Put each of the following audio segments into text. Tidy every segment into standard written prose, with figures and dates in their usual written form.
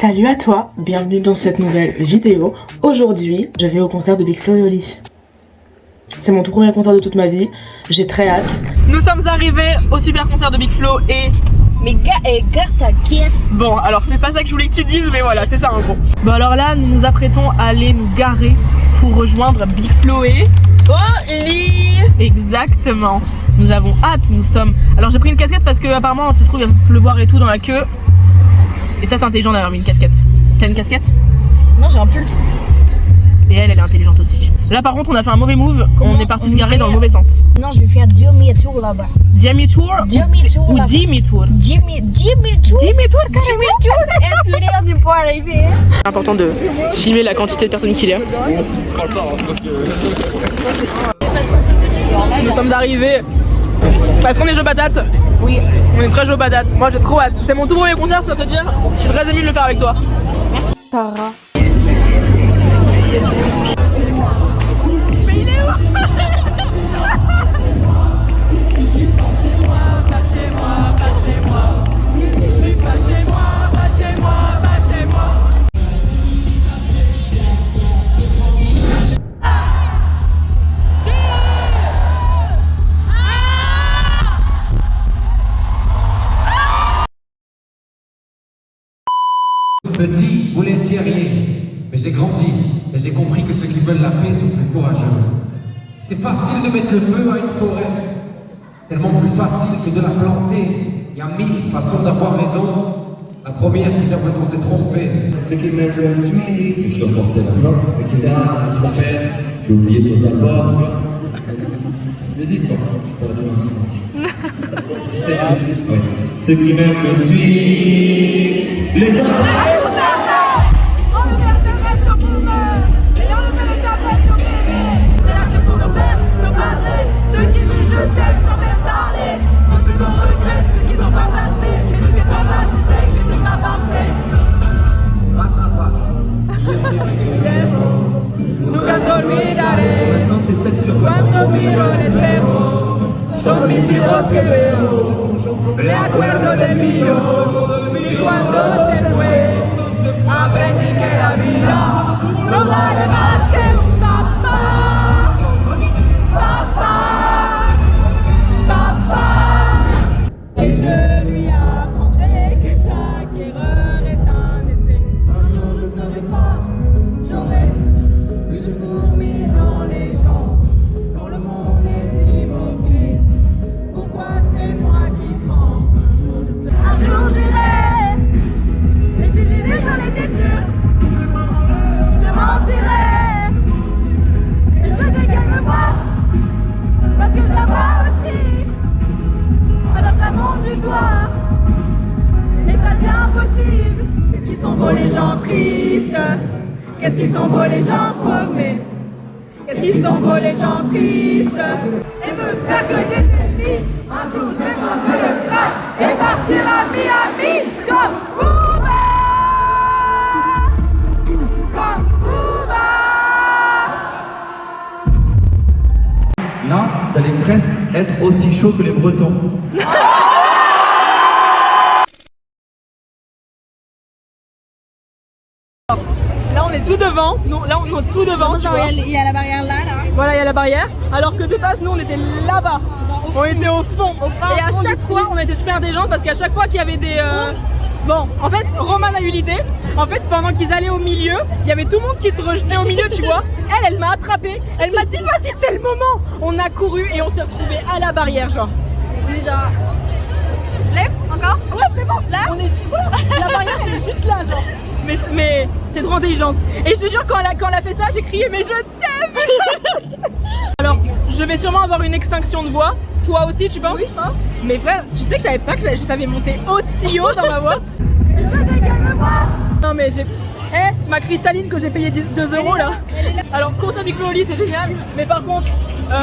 Salut à toi, bienvenue dans cette nouvelle vidéo. Aujourd'hui, je vais au concert de Big Flo et Oli. C'est mon tout premier concert de toute ma vie, j'ai très hâte. Nous sommes arrivés au super concert de Big Flo et... Mais garde ta caisse. Bon, alors c'est pas ça que je voulais que tu dises, mais voilà, c'est ça en gros. Bon alors là, nous nous apprêtons à aller nous garer pour rejoindre Big Flo et... Oli. Exactement. Nous avons hâte, nous sommes... Alors j'ai pris une casquette parce que apparemment, ça se trouve, il va pleuvoir et tout dans la queue. Et ça c'est intelligent d'avoir mis une casquette. T'as une casquette? Non, j'ai un pull. Et elle est intelligente aussi. Là par contre on a fait un mauvais move, on est parti se garer dans le mauvais sens. Non, je vais faire demi-tour là-bas. Demi-tour Demi-tour ou là-bas. demi-tour? Demi-tour. Demi-tour Demi-tour. Et puis on n'est pas arrivé. C'est important de filmer la quantité de personnes qu'il y a. Nous sommes arrivés. Est-ce qu'on est chaud patate? Oui. On est très chaud patate. Moi j'ai trop hâte. C'est mon tout premier concert, je dois te dire. Je suis très émue de le faire avec toi. Merci. Sarah. Mais il est où? Petit, je voulais être guerrier, mais j'ai grandi et j'ai compris que ceux qui veulent la paix sont plus courageux. C'est facile de mettre le feu à une forêt, tellement plus facile que de la planter. Il y a 1000 façons d'avoir raison. La première, c'est d'avouer qu'on s'est trompé. Ceux qui m'aiment le suivent, qui sont portés l'argent, le guitare, la trompette, j'ai oublié ton album. N'hésite pas, je peux redonner ça. Je t'aime tout de suite, ouais. Ceux qui m'aiment me suivent, les autres. Cuando miro el espejo, son mis hijos que veo. Me acuerdo de mí y cuando se fue, aprendí que la vida no vale más que un papá. Papá, papá. Et je lui apprendrai que chaque erreur est un essai. Un jour je serai fort, j'aurai plus de fourmis dans les jambes. Un jour j'irai. Et si l'idée j'en étais sûre, je mentirai. Et je sais qu'elle me voit, parce que je la vois aussi. Alors ça monte du doigt, et ça devient impossible. Qu'est-ce qu'ils sont beaux les gens tristes? Qu'est-ce qu'ils sont beaux les gens paumés? Qu'est-ce qu'ils sont beaux les gens tristes? Et me faire que des ennemis. Un jour je vais manger le crack et partir à Miami comme Booba. Comme Booba. Là, vous allez presque être aussi chaud que les Bretons. Là on est tout devant, nous, là on est tout devant. Genre il y a la barrière là. Voilà, il y a la barrière. Alors que de base, nous, on était là-bas. On était au fond. Et à chaque fois, on était super intelligents parce qu'à chaque fois qu'il y avait des... Bon, en fait, Roman a eu l'idée. En fait, pendant qu'ils allaient au milieu, il y avait tout le monde qui se rejetait au milieu, tu vois. Elle m'a attrapée. Elle m'a dit, vas-y, c'est le moment. On a couru et on s'est retrouvés à la barrière, genre. On est genre. Lève encore. Ouais, vraiment. Là, on est... Voilà, la barrière, elle est juste là, genre. Mais t'es trop intelligente. Et je te jure, quand elle a fait ça, j'ai crié, mais je t'aime. Alors, je vais sûrement avoir une extinction de voix. Toi aussi, tu penses? Oui, je pense. Mais frère, tu sais que je savais pas que je savais monter aussi haut dans ma voix. Non mais j'ai... ma cristalline que j'ai payé 2 € là. Alors, concert Big Flo et Oli, c'est génial. Mais par contre,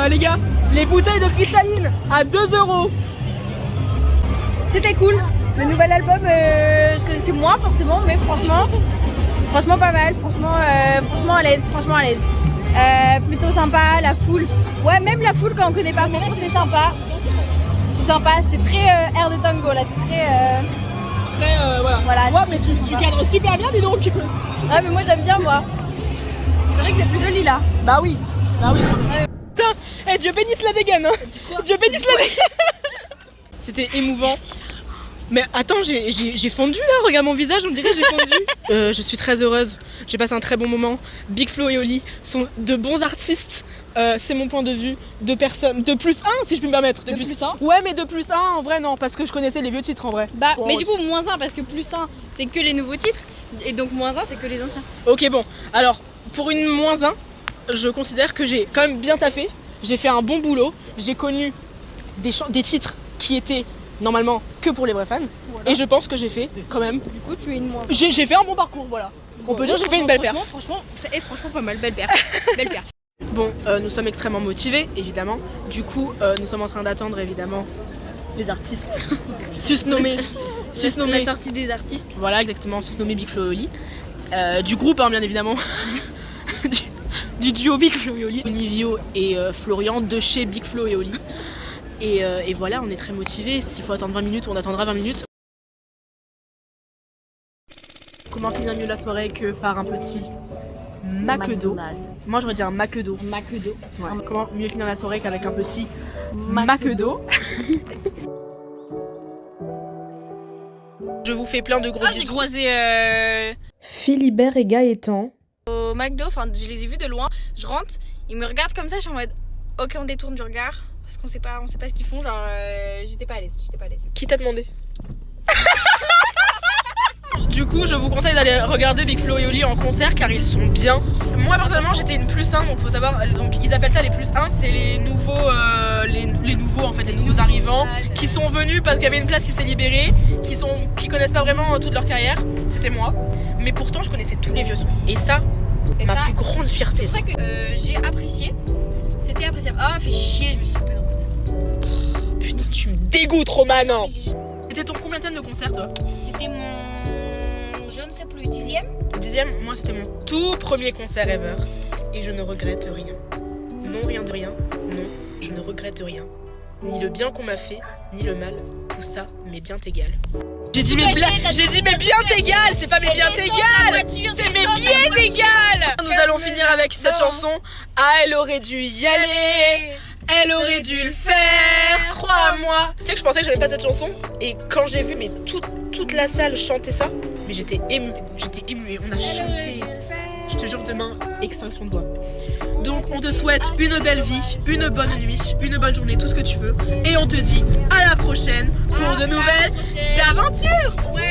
les gars, les bouteilles de cristalline à 2 €. C'était cool. Le nouvel album, je connaissais moins forcément, mais franchement pas mal. Franchement à l'aise. Plutôt sympa, la foule. Ouais, même la foule quand on connaît pas, franchement c'est sympa. C'est sympa, c'est très air de tango là, c'est très après, voilà. Ouais, mais tu cadres super bien, dis donc. Ouais, mais moi j'aime bien, moi. C'est vrai que c'est plus joli là. Bah oui. Putain, Dieu bénisse la dégaine, hein. Dieu bénisse la dégaine. C'était émouvant. Mais attends, j'ai fondu là, regarde mon visage, on dirait que j'ai fondu. Je suis très heureuse, j'ai passé un très bon moment. Big Flo et Oli sont de bons artistes, c'est mon point de vue, de personnes, de plus 1 si je puis me permettre. De plus 1 ? Ouais, mais de plus 1 en vrai non, parce que je connaissais les vieux titres en vrai. Bah, Bon, mais du coup, moins 1 parce que plus 1 c'est que les nouveaux titres et donc moins 1 c'est que les anciens. Ok, bon, alors pour une moins 1, je considère que j'ai quand même bien taffé, j'ai fait un bon boulot, j'ai connu des titres qui étaient normalement que pour les vrais fans, et je pense que j'ai fait quand même. Du coup, tu es une moins 1. J'ai fait un bon parcours, voilà. On peut dire j'ai fait une belle perf. Franchement, pas mal, belle perf. Belle perf. Bon, nous sommes extrêmement motivés, évidemment. Du coup, nous sommes en train d'attendre, évidemment, les artistes. Susnommés. La sortie des artistes. Voilà, exactement, susnommés Big Flo et Oli. Du groupe, hein, bien évidemment. du duo Big Flo et Oli. Olivio et Florian de chez Big Flo et Oli. Et voilà, on est très motivés. S'il faut attendre 20 minutes, on attendra 20 minutes. Comment finir mieux la soirée que par un petit McDo. Moi j'aurais dit un McDo. Ouais. Comment mieux finir la soirée qu'avec un petit McDo. Je vous fais plein de gros bisous. J'ai croisé Philibert et Gaëtan. au McDo, enfin je les ai vus de loin. Je rentre, ils me regardent comme ça, je suis en mode ok, on détourne du regard parce qu'on sait pas ce qu'ils font. Genre j'étais pas à l'aise. Qui t'a demandé? Du coup, je vous conseille d'aller regarder Big Flo et Oli en concert car ils sont bien. Moi personnellement, j'étais une plus 1, donc faut savoir, donc ils appellent ça les plus 1, c'est les nouveaux les nouveaux arrivants qui sont venus parce qu'il y avait une place qui s'est libérée, qui connaissent pas vraiment toute leur carrière. C'était moi, mais pourtant je connaissais tous les vieux sons. Et ça, ma plus grande fierté. C'est pour ça que j'ai apprécié. C'était appréciable. Ah, fait chier, je me suis trompée de route. Oh, putain, tu me dégoûtes, Romane. C'était ton combienième de concert, toi? C'était mon... je ne sais plus, 10e. 10e, moi c'était mon tout premier concert ever. Et je ne regrette rien. Non, rien de rien. Non, je ne regrette rien. Ni le bien qu'on m'a fait, ni le mal. Tout ça m'est bien égal. J'ai dit mais bien égal. C'est pas mes bien égal. C'est mes bien égal. Nous allons finir avec cette chanson. Ah, elle aurait dû y aller. Elle aurait dû le faire, crois-moi. Tu sais que je pensais que j'aimais pas cette chanson. Et quand j'ai vu toute la salle chanter ça, mais j'étais émue. Et on a chanté. Je te jure, demain, extinction de voix. Donc on te souhaite une belle vie, une bonne nuit, une bonne journée, tout ce que tu veux. Et on te dit à la prochaine pour de nouvelles aventures. Ouais.